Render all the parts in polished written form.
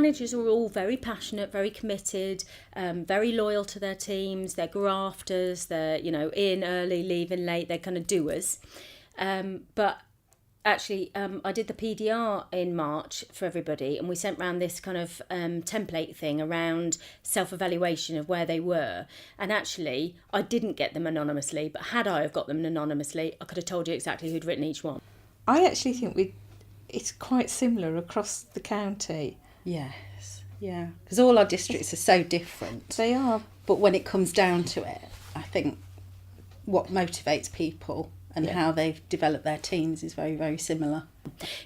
managers are all very passionate, very committed, very loyal to their teams. They're grafters. They're, in early, leaving late. They're kind of doers. But actually, I did the PDR in March for everybody, and we sent round this kind of template thing around self-evaluation of where they were. And actually, I didn't get them anonymously, but had I have got them anonymously, I could have told you exactly who'd written each one. I actually think it's quite similar across the county. Yes, yeah, because all our districts are so different. They are. But when it comes down to it, I think what motivates people and how they've developed their teams is very, very similar.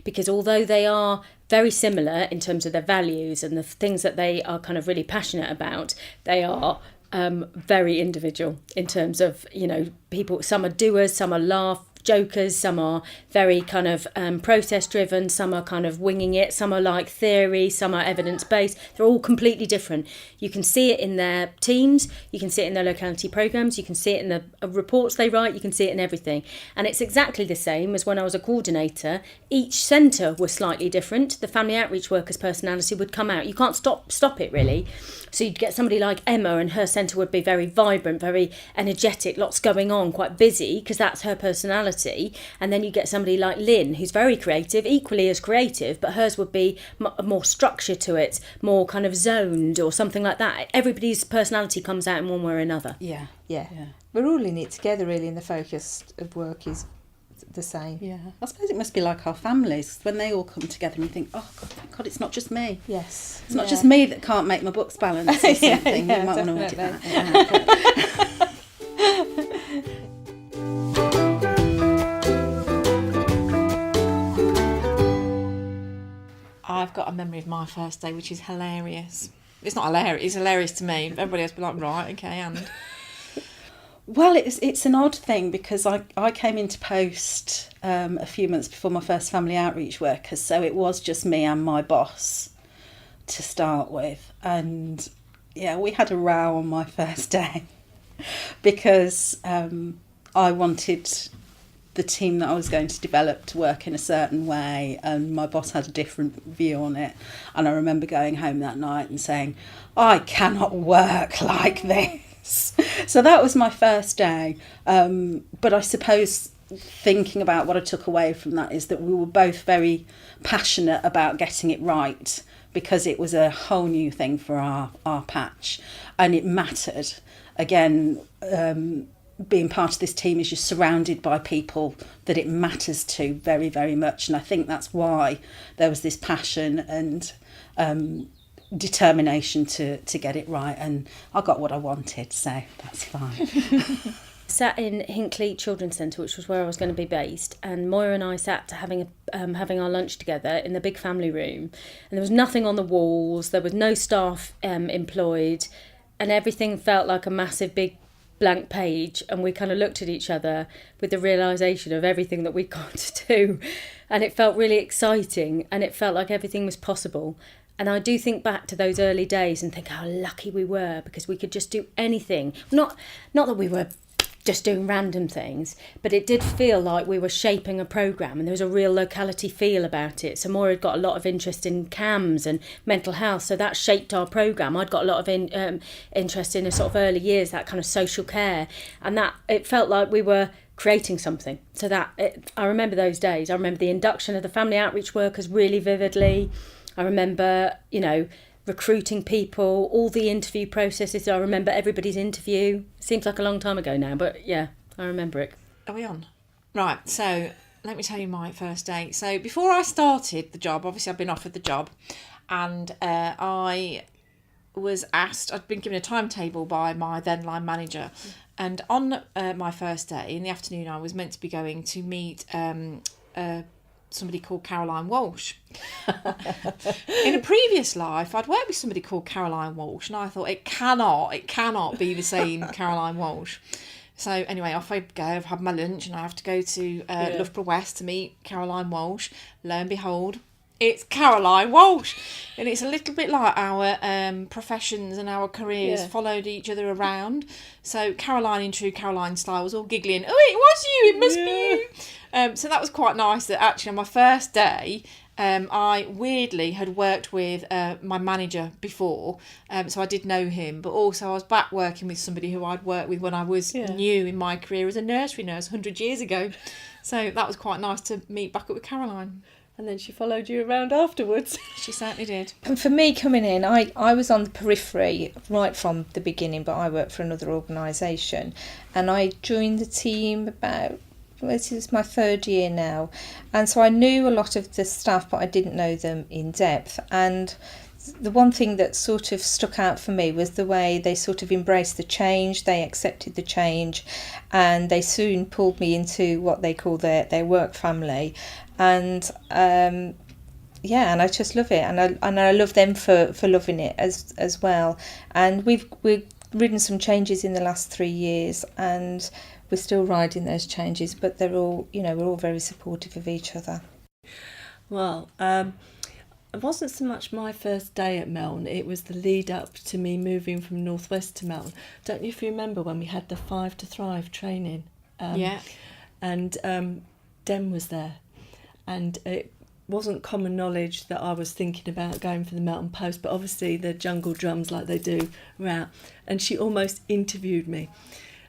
Because although they are very similar in terms of their values and the things that they are kind of really passionate about, they are very individual in terms of, people. Some are doers, some are jokers, some are very kind of process driven, some are kind of winging it, some are like theory, some are evidence based. They're all completely different. You can see it in their teams, you can see it in their locality programs, you can see it in the reports they write, you can see it in everything. And it's exactly the same as when I was a coordinator. Each centre was slightly different. The family outreach worker's personality would come out. You can't stop it really. So you'd get somebody like Emma, and her centre would be very vibrant, very energetic, lots going on, quite busy, because that's her personality. And then you get somebody like Lynn, who's very creative, equally as creative, but hers would be more structure to it, more kind of zoned or something like that. Everybody's personality comes out in one way or another. Yeah. We're all in it together really, and the focus of work is the same. Yeah, I suppose it must be like our families, when they all come together and you think, oh God, thank God, it's not just me. Yes. It's not just me that can't make my books balance or something. You might want to edit that. I've got a memory of my first day, which is hilarious. It's not hilarious, it's hilarious to me. Everybody else will be like, right, okay, and... Well, it's an odd thing because I came into post a few months before my first family outreach worker, so it was just me and my boss to start with. And yeah, we had a row on my first day because I wanted the team that I was going to develop to work in a certain way, and my boss had a different view on it. And I remember going home that night and saying, I cannot work like this. So that was my first day. But I suppose thinking about what I took away from that is that we were both very passionate about getting it right, because it was a whole new thing for our patch, and it mattered. Again, being part of this team is you're surrounded by people that it matters to very, very much. And I think that's why there was this passion and determination to get it right, and I got what I wanted, so that's fine. Sat in Hinckley Children's Centre, which was where I was going to be based, and Moira and I sat having our lunch together in the big family room, and there was nothing on the walls, there was no staff employed, and everything felt like a massive big blank page, and we kind of looked at each other with the realisation of everything that we'd got to do, and it felt really exciting, and it felt like everything was possible. And I do think back to those early days and think how lucky we were, because we could just do anything. Not that we were just doing random things, but it did feel like we were shaping a programme, and there was a real locality feel about it. So Maura had got a lot of interest in CAMHS and mental health, so that shaped our programme. I'd got a lot of interest in the sort of early years, that kind of social care, and that it felt like we were creating something. So I remember those days. I remember the induction of the family outreach workers really vividly. I remember, recruiting people, all the interview processes. I remember everybody's interview. Seems like a long time ago now, but yeah, I remember it. Are we on? Right, so let me tell you my first day. So before I started the job, obviously I've been offered the job, and I was asked, I'd been given a timetable by my then line manager, and on my first day in the afternoon I was meant to be going to meet somebody called Caroline Walsh. In a previous life, I'd worked with somebody called Caroline Walsh, and I thought it cannot be the same Caroline Walsh. So anyway, off I go. I've had my lunch, and I have to go to Loughborough West to meet Caroline Walsh. Lo and behold, it's Caroline Walsh, and it's a little bit like our professions and our careers followed each other around. So Caroline, in true Caroline style, was all giggling. Oh, it was you! It must be you! So that was quite nice that actually on my first day, I weirdly had worked with my manager before, so I did know him, but also I was back working with somebody who I'd worked with when I was new in my career as a nursery nurse 100 years ago. So that was quite nice to meet back up with Caroline. And then she followed you around afterwards. She certainly did. And for me coming in, I was on the periphery right from the beginning, but I worked for another organisation, and I joined the team about, this is my 3rd year now, and so I knew a lot of the staff, but I didn't know them in depth. And the one thing that sort of stuck out for me was the way they sort of embraced the change, they accepted the change, and they soon pulled me into what they call their work family. And and I just love it, and I love them for loving it as well. And we've ridden some changes in the last 3 years, and we're still riding those changes, but they're all, we're all very supportive of each other. Well, it wasn't so much my first day at Melton, it was the lead up to me moving from North West to Melton. Don't know if you remember when we had the 5 to Thrive training. And Den was there. And it wasn't common knowledge that I was thinking about going for the Melton Post, but obviously the jungle drums, like they do, were out. And she almost interviewed me.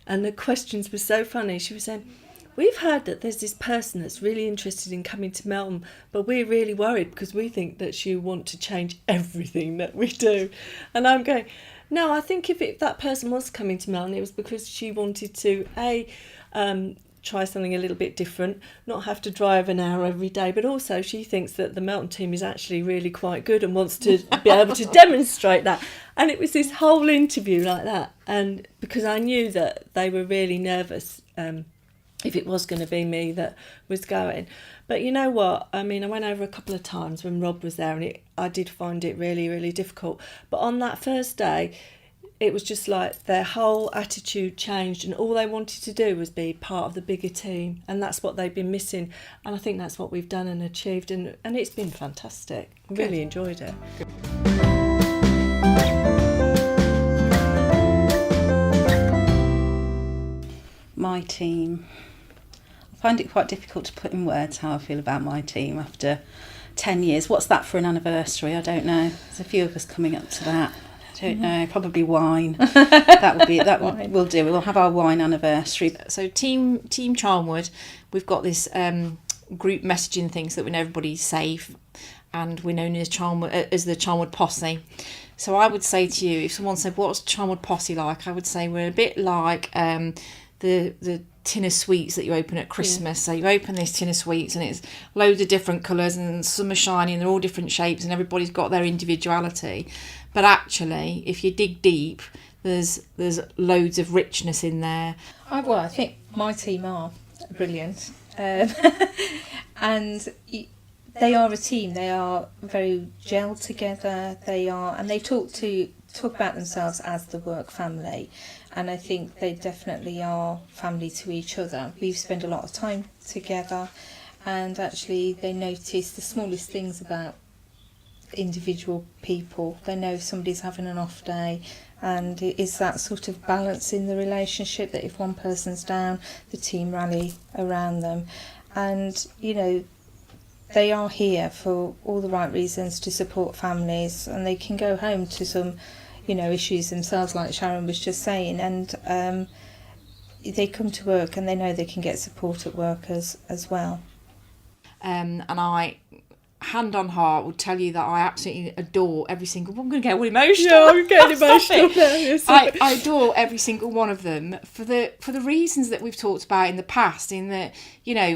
And the questions were so funny. She was saying, we've heard that there's this person that's really interested in coming to Melton, but we're really worried because we think that you want to change everything that we do. And I'm going, no, I think if that person was coming to Melton, it was because she wanted to, try something a little bit different, not have to drive an hour every day, but also she thinks that the Melton team is actually really quite good and wants to be able to demonstrate that. And it was this whole interview like that, and because I knew that they were really nervous if it was going to be me that was going. But you know what, I mean, I went over a couple of times when Rob was there, and I did find it really, really difficult. But on that first day, it was just like their whole attitude changed, and all they wanted to do was be part of the bigger team, and that's what they've been missing. And I think that's what we've done and achieved, and it's been fantastic. I really enjoyed it. My team. I find it quite difficult to put in words how I feel about my team after 10 years. What's that for an anniversary? I don't know. There's a few of us coming up to that. I don't know, probably wine. We'll do. We'll have our wine anniversary. So Team Charnwood, we've got this group messaging thing so that we know everybody's safe, and we're known as the Charnwood Posse. So I would say to you, if someone said, what's Charnwood Posse like? I would say we're a bit like the tin of sweets that you open at Christmas. So you open this tin of sweets and it's loads of different colours, and some are shiny and they're all different shapes, and everybody's got their individuality. But actually, if you dig deep, there's loads of richness in there. I think my team are brilliant, and they are a team. They are very gelled together. They talk about themselves as the work family, and I think they definitely are family to each other. We've spent a lot of time together, and actually they notice the smallest things about individual people. They know if somebody's having an off day, and it is that sort of balance in the relationship that if one person's down, the team rally around them. And they are here for all the right reasons, to support families, and they can go home to some issues themselves, like Sharon was just saying, and they come to work and they know they can get support at work as well. And I, hand on heart, will tell you that I absolutely adore every single one. I'm going to get all emotional. Yeah, I'm getting emotional now. I adore every single one of them for the reasons that we've talked about in the past, in that,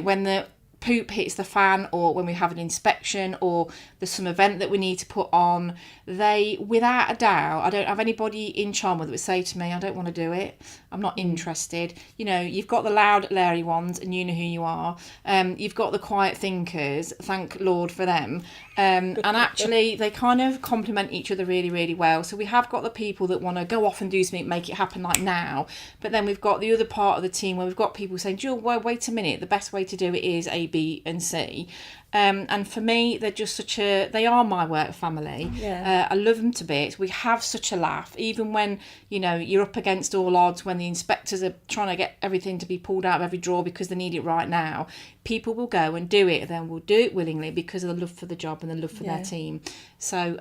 when the poop hits the fan, or when we have an inspection, or there's some event that we need to put on, they, without a doubt, I don't have anybody in Charnwood that would say to me, I don't want to do it, I'm not interested. You've got the loud, leery ones, and you know who you are. You've got the quiet thinkers, thank Lord for them. And actually, they kind of complement each other really, really well. So we have got the people that want to go off and do something, make it happen like now. But then we've got the other part of the team where we've got people saying, Jill, wait a minute, the best way to do it is A, B and C. And for me, they're just they are my work family. Yeah. I love them to bits. We have such a laugh, even when, you're up against all odds, when the inspectors are trying to get everything to be pulled out of every drawer because they need it right now. People will go and do it, then will do it willingly because of the love for the job and the love for their team. So,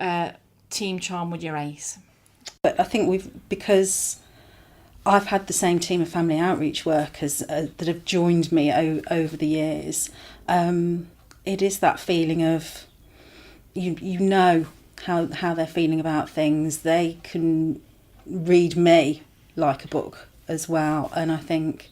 Team Charnwood, your ace. But I think because I've had the same team of family outreach workers that have joined me over the years. It is that feeling of you know how they're feeling about things. They can read me like a book as well, and I think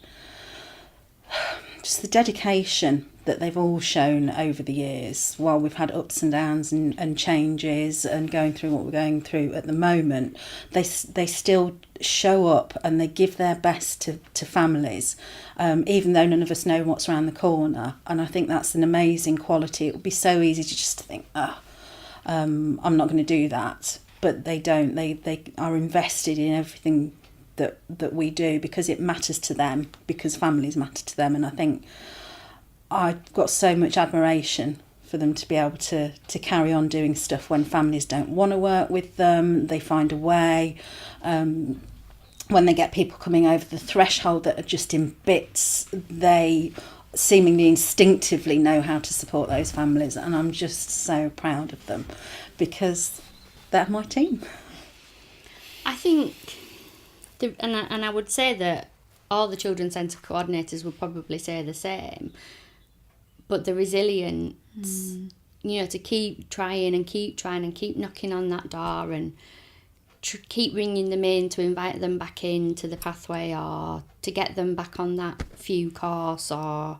just the dedication that they've all shown over the years, while we've had ups and downs and changes and going through what we're going through at the moment, they still show up and they give their best to families, even though none of us know what's around the corner. And I think that's an amazing quality. It would be so easy to just think, I'm not going to do that. But they don't. They are invested in everything that we do because it matters to them, because families matter to them. And I think I've got so much admiration for them to be able to carry on doing stuff when families don't want to work with them. They find a way. When they get people coming over the threshold that are just in bits, they seemingly instinctively know how to support those families. And I'm just so proud of them because they're my team. I think, and I would say that all the children's centre coordinators would probably say the same. But the resilience, to keep trying and keep knocking on that door and keep ringing them in to invite them back into the pathway, or to get them back on that few course, or,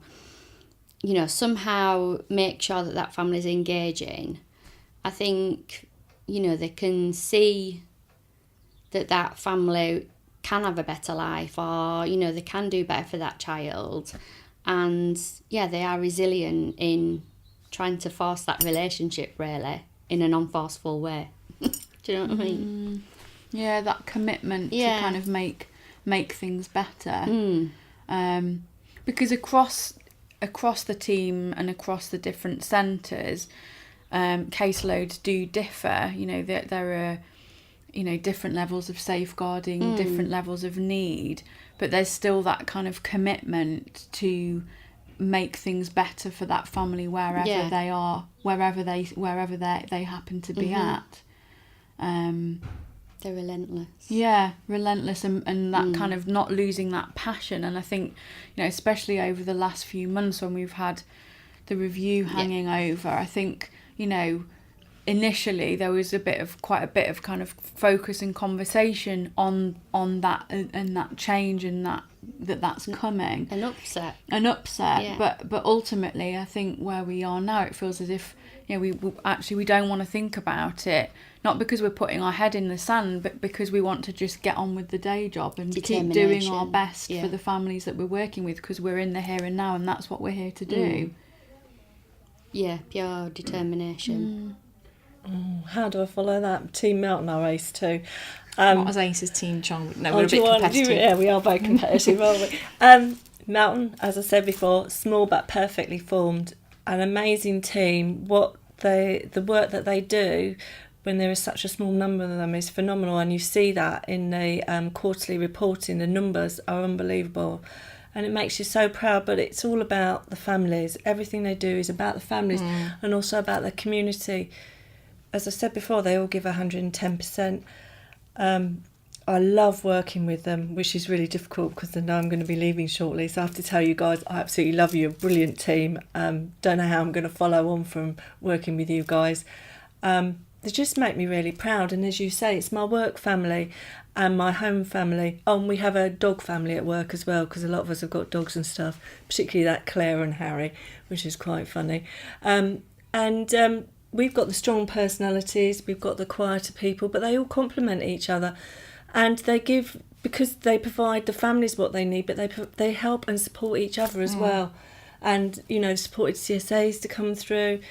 somehow make sure that family's engaging. I think, they can see that family can have a better life, or, they can do better for that child. And yeah, they are resilient in trying to force that relationship, really, in a non-forceful way. Do you know what I mean? Yeah, that commitment to kind of make things better. Because across the team and across the different centres, caseloads do differ. There are different levels of safeguarding, different levels of need, but there's still that kind of commitment to make things better for that family wherever they are, wherever they happen to be at. They're relentless. Yeah, relentless, and that kind of not losing that passion. And I think, especially over the last few months when we've had the review hanging over, I think, initially there was quite a bit of kind of focus and conversation on that and that change and that's coming. An upset. Yeah. But ultimately, I think where we are now, it feels as if we don't want to think about it, not because we're putting our head in the sand, but because we want to just get on with the day job and keep doing our best for the families that we're working with, because we're in the here and now, and that's what we're here to do. Yeah, pure determination. How do I follow that? Team Melton are ace too. Not as ace as Team Charnwood. No, we're a bit competitive. Yeah, we are very competitive, aren't we? Melton, as I said before, small but perfectly formed, an amazing team. The work that they do when there is such a small number of them is phenomenal, and you see that in the quarterly reporting. The numbers are unbelievable. And it makes you so proud, but it's all about the families. Everything they do is about the families and also about the community. As I said before, they all give 110%. I love working with them, which is really difficult because I know I'm going to be leaving shortly. So I have to tell you guys, I absolutely love you, a brilliant team. Don't know how I'm going to follow on from working with you guys. They just make me really proud. And as you say, it's my work family and my home family. Oh, and we have a dog family at work as well, because a lot of us have got dogs and stuff, particularly that Claire and Harry, which is quite funny. We've got the strong personalities, we've got the quieter people, but they all complement each other. And they give, because they provide the families what they need, but they help and support each other as well. And, supported CSAs to come through.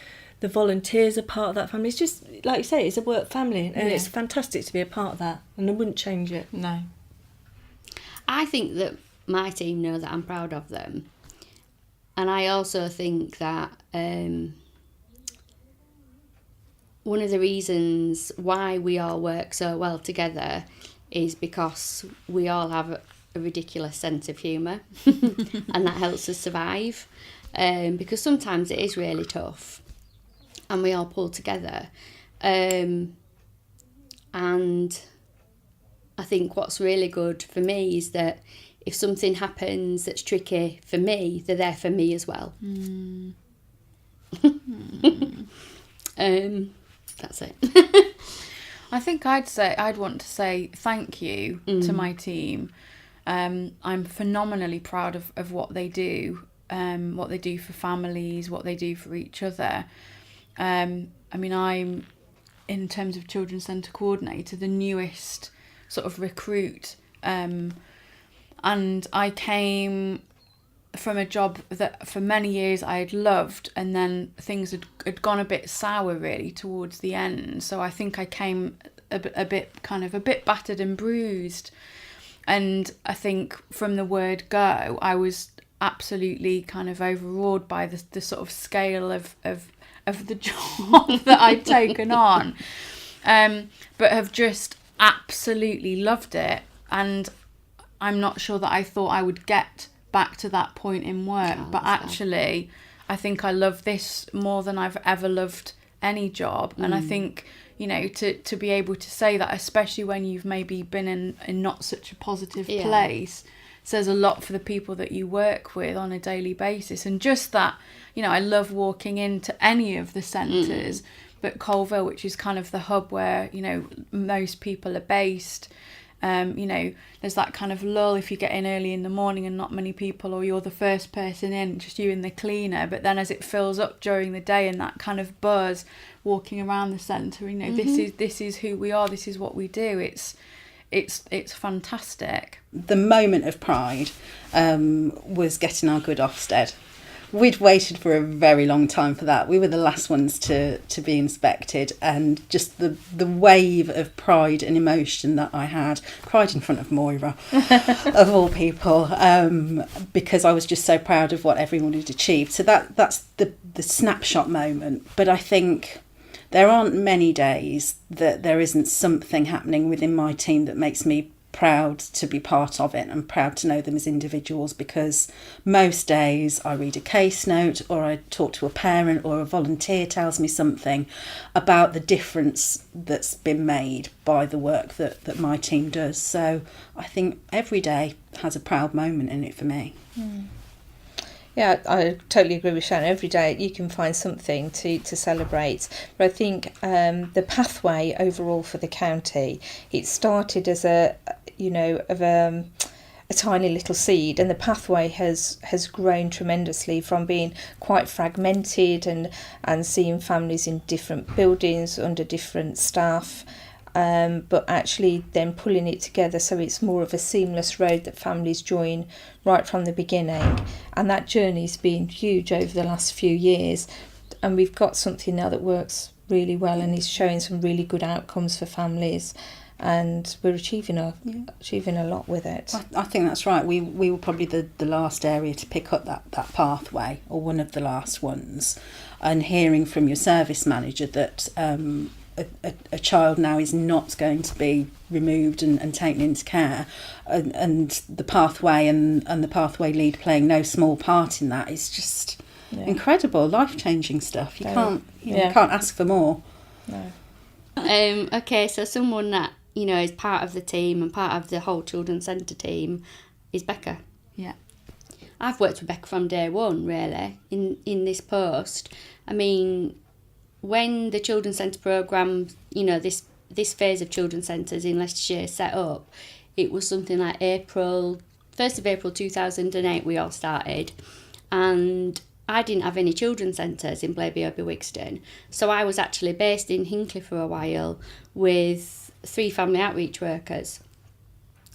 The volunteers are part of that family. It's just, like you say, it's a work family, and it's fantastic to be a part of that, and I wouldn't change it. No. I think that my team know that I'm proud of them. And I also think that one of the reasons why we all work so well together is because we all have a ridiculous sense of humour, and that helps us survive. Because sometimes it is really tough, and we all pull together. And I think what's really good for me is that if something happens that's tricky for me, they're there for me as well. That's it. I think I'd want to say thank you to my team. I'm phenomenally proud of what they do for families, what they do for each other. I mean, I'm, in terms of Children's Centre Coordinator, the newest sort of recruit. And I came from a job that for many years I had loved, and then things had gone a bit sour really towards the end. So I think I came a bit battered and bruised. And I think from the word go, I was absolutely kind of overawed by the sort of scale of the job that I'd taken on, but have just absolutely loved it. And I'm not sure that I thought I would get back to that point in work, but actually I think I love this more than I've ever loved any job. And I think, you know, to be able to say that, especially when you've maybe been in not such a positive place, says a lot for the people that you work with on a daily basis. And just that, you know, I love walking into any of the centres, but Coalville, which is kind of the hub where, you know, most people are based, you know, there's that kind of lull if you get in early in the morning and not many people, or you're the first person in, just you and the cleaner. But then as it fills up during the day, and that kind of buzz walking around the centre, you know, this is who we are, this is what we do. It's fantastic. The moment of pride was getting our good Ofsted. We'd waited for a very long time for that. We were the last ones to be inspected, and just the wave of pride and emotion that I had, cried in front of Moira, of all people, because I was just so proud of what everyone had achieved. So that's the snapshot moment. But I think there aren't many days that there isn't something happening within my team that makes me proud to be part of it and proud to know them as individuals, because most days I read a case note, or I talk to a parent, or a volunteer tells me something about the difference that's been made by the work that my team does. So I think every day has a proud moment in it for me. Yeah, I totally agree with Shannon. Every day you can find something to celebrate. But I think the pathway overall for the county, it started as a tiny little seed, and the pathway has grown tremendously from being quite fragmented and seeing families in different buildings under different staff. But actually then pulling it together so it's more of a seamless road that families join right from the beginning. And that journey's been huge over the last few years, and we've got something now that works really well and is showing some really good outcomes for families, and we're achieving a lot with it. I think that's right. We were probably the last area to pick up that pathway, or one of the last ones. And hearing from your service manager that a child now is not going to be removed and taken into care, and the pathway and the pathway lead playing no small part in that is just incredible, life-changing stuff. You can't ask for more. No. Okay, so someone that, you know, is part of the team and part of the whole Children's Centre team is Becca. Yeah. I've worked with Becca from day one, really, in this post. I mean, when the Children's Centre programme, you know, this phase of Children's Centres in Leicestershire set up, it was something like 1st of April 2008 we all started, and I didn't have any children's centres in Blaby Oby Wixton, so I was actually based in Hinckley for a while with 3 family outreach workers,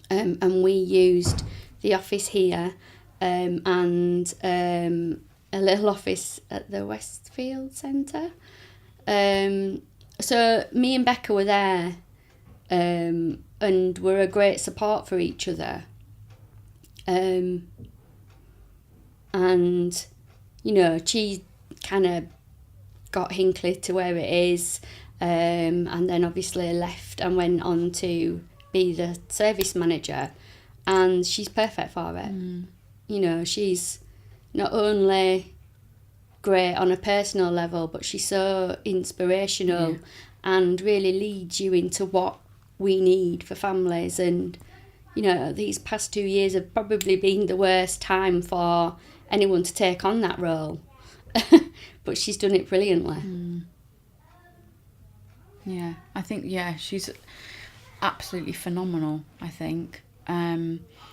and we used the office here and a little office at the Westfield Centre. So me and Becca were there, and were a great support for each other. And, you know, she kind of got Hinckley to where it is, and then obviously left and went on to be the service manager, and she's perfect for it. You know, she's not only great on a personal level, but she's so inspirational and really leads you into what we need for families. And you know, these past 2 years have probably been the worst time for anyone to take on that role. But she's done it brilliantly. Yeah, I think, she's absolutely phenomenal, I think.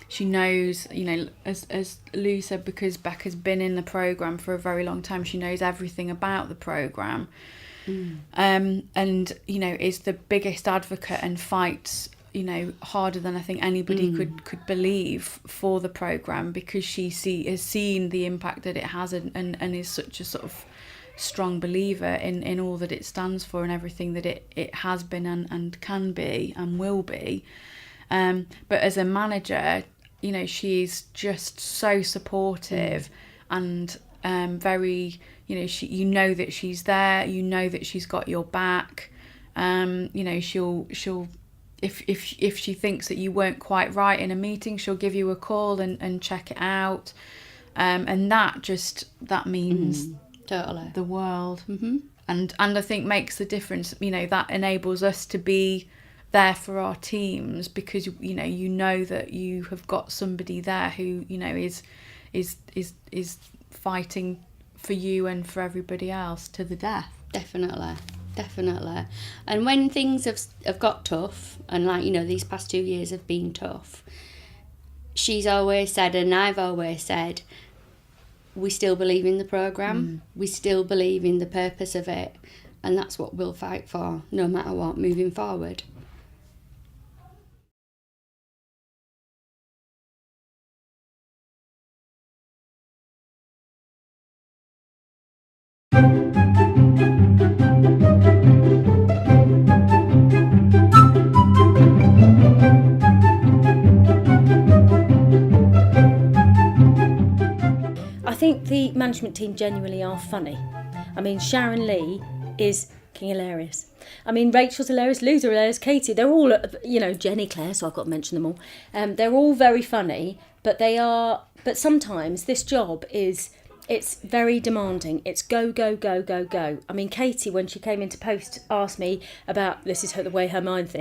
She knows, you know, as Lou said, because Becca's been in the programme for a very long time, she knows everything about the programme. And, you know, is the biggest advocate and fights, you know, harder than I think anybody could believe for the programme, because she has seen the impact that it has, and is such a sort of strong believer in all that it stands for and everything that it has been and can be and will be. But as a manager, you know, she's just so supportive and very, you know, you know that she's there, you know that she's got your back. You know, she'll if she thinks that you weren't quite right in a meeting, she'll give you a call and check it out. And that means Totally. the world. And I think makes the difference. You know, that enables us to be there for our teams, because you know that you have got somebody there who, you know, is fighting for you and for everybody else to the death. Definitely. And when things have got tough, and like, you know, these past 2 years have been tough, she's always said, and I've always said, we still believe in the programme, we still believe in the purpose of it, and that's what we'll fight for no matter what moving forward. I think the management team genuinely are funny. I mean, Sharon Lee is hilarious. I mean, Rachel's hilarious, Lou's hilarious, Katie, they're all, you know, Jenny, Claire, so I've got to mention them all. They're all very funny, but sometimes this job it's very demanding. It's go, go, go, go, go. I mean, Katie, when she came into post, asked me about, this is the way her mind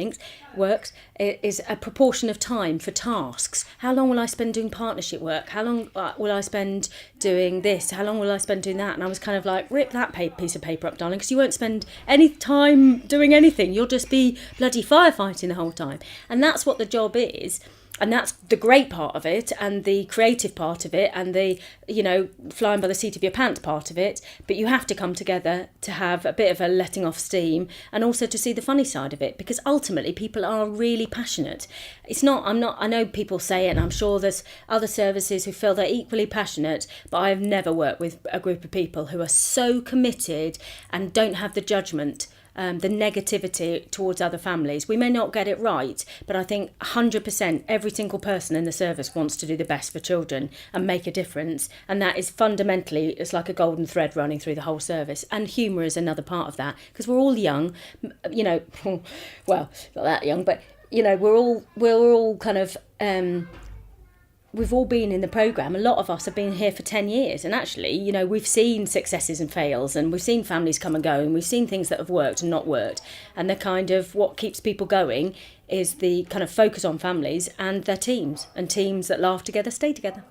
works, is a proportion of time for tasks. How long will I spend doing partnership work? How long will I spend doing this? How long will I spend doing that? And I was kind of like, rip that piece of paper up, darling, because you won't spend any time doing anything. You'll just be bloody firefighting the whole time. And that's what the job is. And that's the great part of it, and the creative part of it, and the, you know, flying by the seat of your pants part of it. But you have to come together to have a bit of a letting off steam, and also to see the funny side of it, because ultimately people are really passionate. I know people say it, and I'm sure there's other services who feel they're equally passionate, but I've never worked with a group of people who are so committed and don't have the judgment, the negativity towards other families. We may not get it right, but I think 100% every single person in the service wants to do the best for children and make a difference, and that is fundamentally, it's like a golden thread running through the whole service. And humour is another part of that, because we're all young, you know, well, not that young, but you know, we're all kind of we've all been in the programme. A lot of us have been here for 10 years. And actually, you know, we've seen successes and fails, and we've seen families come and go, and we've seen things that have worked and not worked. And the kind of what keeps people going is the kind of focus on families and their teams, and teams that laugh together, stay together.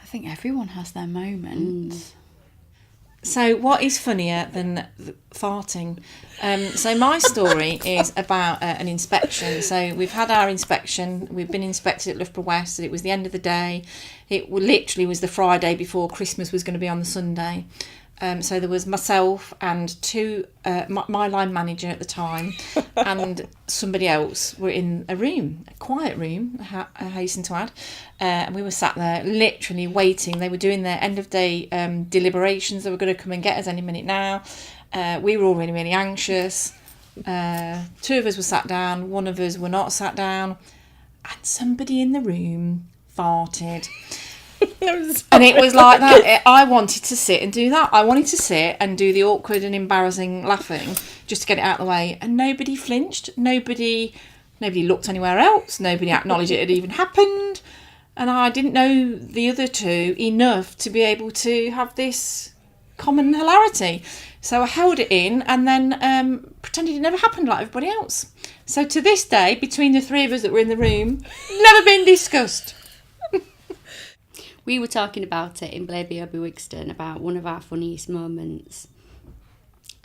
I think everyone has their moments. So what is funnier than farting? So my story is about an inspection. So we've had our inspection. We've been inspected at Loughborough West. It was the end of the day. It literally was the Friday before Christmas was going to be on the Sunday. So there was myself and two, my line manager at the time, and somebody else were in a room, a quiet room, I hasten to add. And we were sat there literally waiting. They were doing their end of day deliberations. They were going to come and get us any minute now. We were all really, really anxious. Two of us were sat down. One of us were not sat down. And somebody in the room farted. And it was like that. I wanted to sit and do that. I wanted to sit and do the awkward and embarrassing laughing just to get it out of the way. And nobody flinched. Nobody looked anywhere else. Nobody acknowledged it had even happened. And I didn't know the other two enough to be able to have this common hilarity. So I held it in and then pretended it never happened like everybody else. So to this day, between the three of us that were in the room, never been discussed. We were talking about it in Blaby Obi Wigston about one of our funniest moments.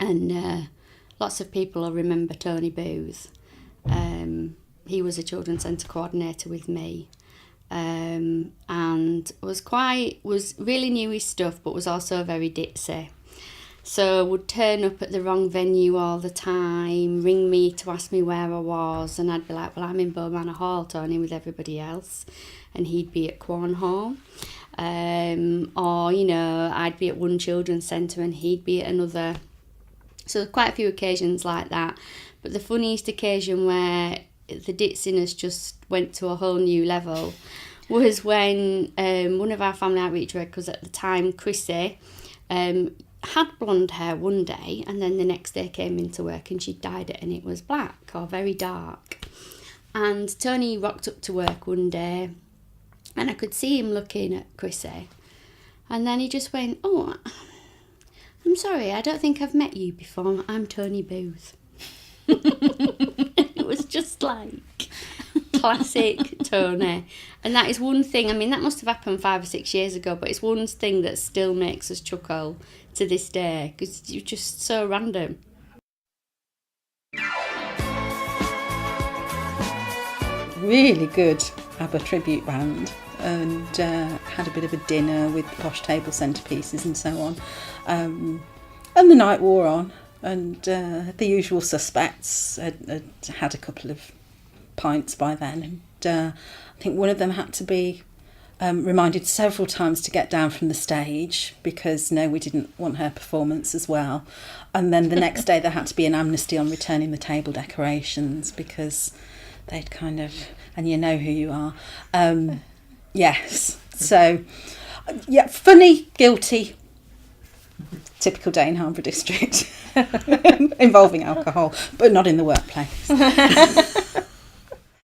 And lots of people will remember Tony Booth. He was a children's centre coordinator with me. And was really knew his stuff, but was also very ditzy. So would turn up at the wrong venue all the time, ring me to ask me where I was, and I'd be like, well, I'm in Bow Manor Hall, Tony, with everybody else, and he'd be at Quorn Hall. Or, you know, I'd be at one children's centre and he'd be at another. So quite a few occasions like that. But the funniest occasion where the ditziness just went to a whole new level was when one of our family outreach workers at the time, Chrissy, had blonde hair one day, and then the next day came into work and she dyed it and it was black or very dark. And Tony rocked up to work one day and I could see him looking at Chrissy, and then he just went, oh, I'm sorry, I don't think I've met you before. I'm Tony Booth. It was just like classic Tony. And that is one thing, I mean, that must have happened 5 or 6 years ago, but it's one thing that still makes us chuckle to this day, because you're just so random. Really good ABBA tribute band, and had a bit of a dinner with posh table centrepieces and so on. And the night wore on, and the usual suspects had a couple of pints by then, and I think one of them had to be reminded several times to get down from the stage because we didn't want her performance as well. And then the next day there had to be an amnesty on returning the table decorations because they'd kind of, and you know who you are. Yes, so yeah, funny, guilty, typical day in Harbour District, involving alcohol, but not in the workplace.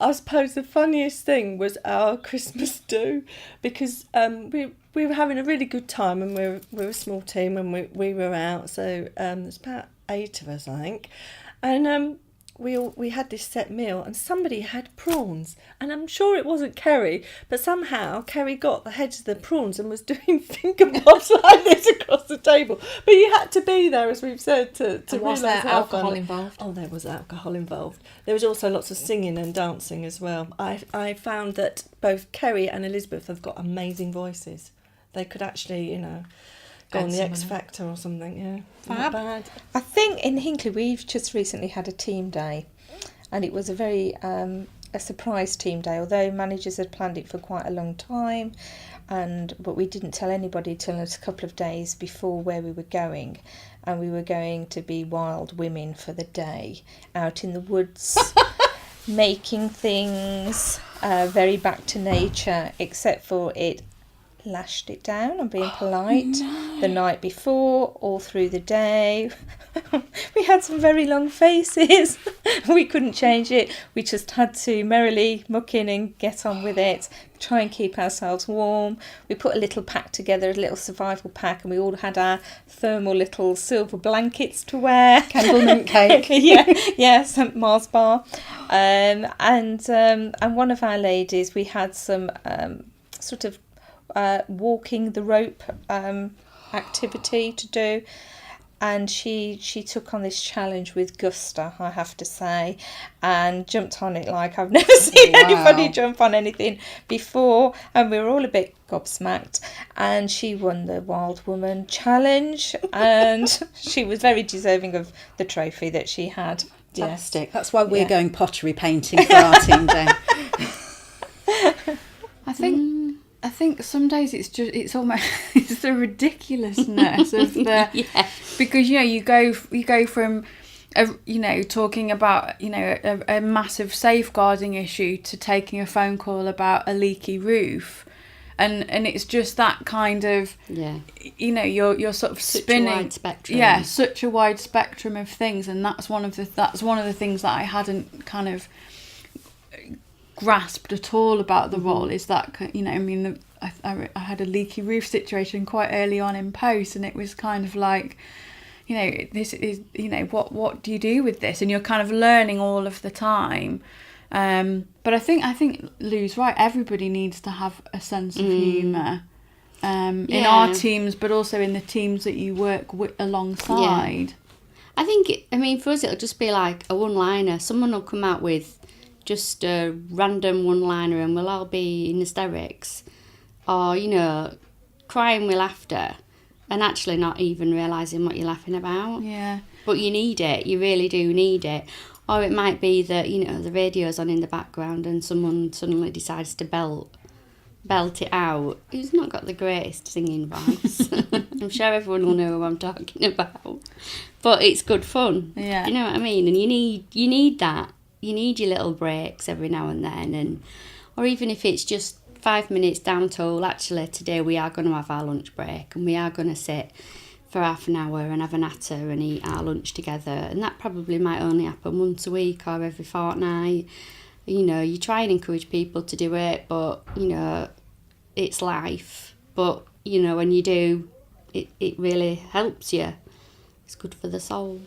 I suppose the funniest thing was our Christmas do, because we were having a really good time, and we're a small team and we were out, so there's about 8 of us, I think, and we had this set meal and somebody had prawns, and I'm sure it wasn't Kerry, but somehow Kerry got the heads of the prawns and was doing finger bobs like this across the table. But you had to be there, as we've said, to was there alcohol involved? Oh, there was alcohol involved. There was also lots of singing and dancing as well. I found that both Kerry and Elizabeth have got amazing voices. They could actually, go on the X Factor or something, yeah. Not bad. I think in Hinckley we've just recently had a team day, and it was a very a surprise team day, although managers had planned it for quite a long time, but we didn't tell anybody till a couple of days before where we were going, and we were going to be wild women for the day, out in the woods, making things, very back to nature, except for it lashed it down. I'm being polite. The night before, all through the day, we had some very long faces. We couldn't change it. We just had to merrily muck in and get on with it, try and keep ourselves warm. We put a little pack together, a little survival pack, and we all had our thermal little silver blankets to wear. Candlemint cake. yeah, St Mars bar. And one of our ladies, we had some sort of walking the rope activity to do, and she took on this challenge with gusto, I have to say, and jumped on it like I've never seen anybody jump on anything before, and we were all a bit gobsmacked, and she won the Wild Woman challenge, and she was very deserving of the trophy that she had. Fantastic. That's why we're going pottery painting for our team day. I think some days it's almost it's the ridiculousness of the because you go from talking about a massive safeguarding issue to taking a phone call about a leaky roof, and it's just that kind of, Yeah. you know, you're sort of Such a spinning. wide spectrum. Yeah, such a wide spectrum of things, and that's one of the things that I hadn't kind of grasped at all about the role, is that, you know, I mean, I had a leaky roof situation quite early on in post, and it was kind of like, you know, this is, you know, what do you do with this, and you're kind of learning all of the time. But I think Lou's right. Everybody needs to have a sense of humour, in our teams, but also in the teams that you work alongside. Yeah. I think, I mean, for us it'll just be like a one-liner. Someone will come out with just a random one-liner and we'll all be in hysterics, or, you know, crying with laughter and actually not even realising what you're laughing about. Yeah. But you need it, you really do need it. Or it might be that, you know, the radio's on in the background and someone suddenly decides to belt it out. Who's not got the greatest singing voice. I'm sure everyone will know who I'm talking about. But it's good fun. Yeah. You know what I mean? And you need that. You need your little breaks every now and then, or even if it's just 5 minutes down to, actually today we are going to have our lunch break and we are going to sit for half an hour and have a natter and eat our lunch together, and that probably might only happen once a week or every fortnight. You know, you try and encourage people to do it, but, you know, it's life. But, you know, when you do, it really helps you. It's good for the soul.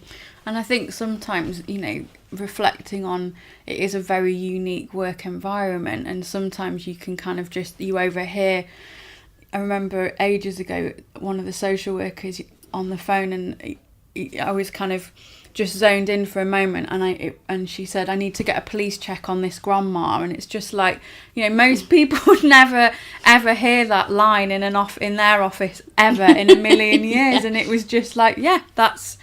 And I think sometimes, you know, reflecting on, it is a very unique work environment, and sometimes you can kind of just, you overhear. I remember ages ago, one of the social workers on the phone, and I was kind of just zoned in for a moment, and she said, I need to get a police check on this grandma, and it's just like, you know, most people would never ever hear that line in their office ever in a million years, and it was just like, yeah, that's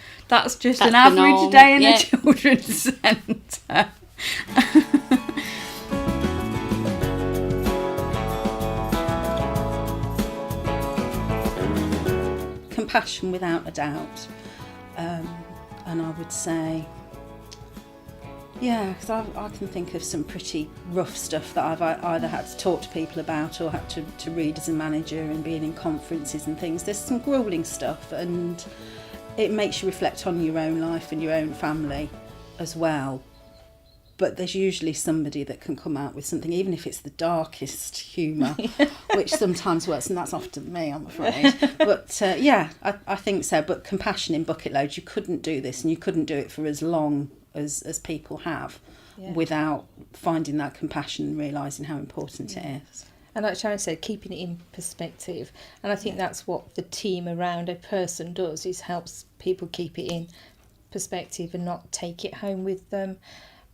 just an average day in a children's centre. Compassion, without a doubt. And I would say, yeah, because I can think of some pretty rough stuff that I've either had to talk to people about or had to read as a manager, and being in conferences and things. There's some gruelling stuff, and it makes you reflect on your own life and your own family as well. But there's usually somebody that can come out with something, even if it's the darkest humour, which sometimes works, and that's often me, I'm afraid. But yeah, I think so. But compassion in bucket loads, you couldn't do this, and you couldn't do it for as long as people have, without finding that compassion and realising how important it is. And like Sharon said, keeping it in perspective. And I think that's what the team around a person does, is helps people keep it in perspective and not take it home with them,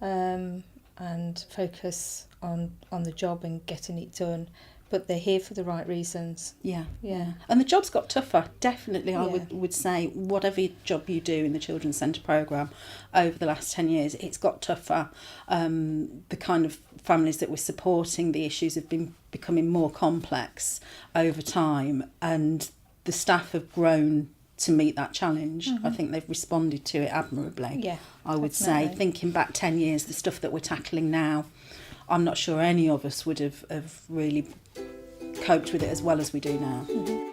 and focus on the job and getting it done. But they're here for the right reasons. Yeah. Yeah. And the job's got tougher, definitely. I would say, whatever job you do in the Children's Centre programme over the last 10 years, it's got tougher. The kind of families that we're supporting, the issues have been becoming more complex over time, and the staff have grown to meet that challenge. I think they've responded to it admirably. Yeah, I would definitely. say, thinking back 10 years, the stuff that we're tackling now, I'm not sure any of us would have really coped with it as well as we do now.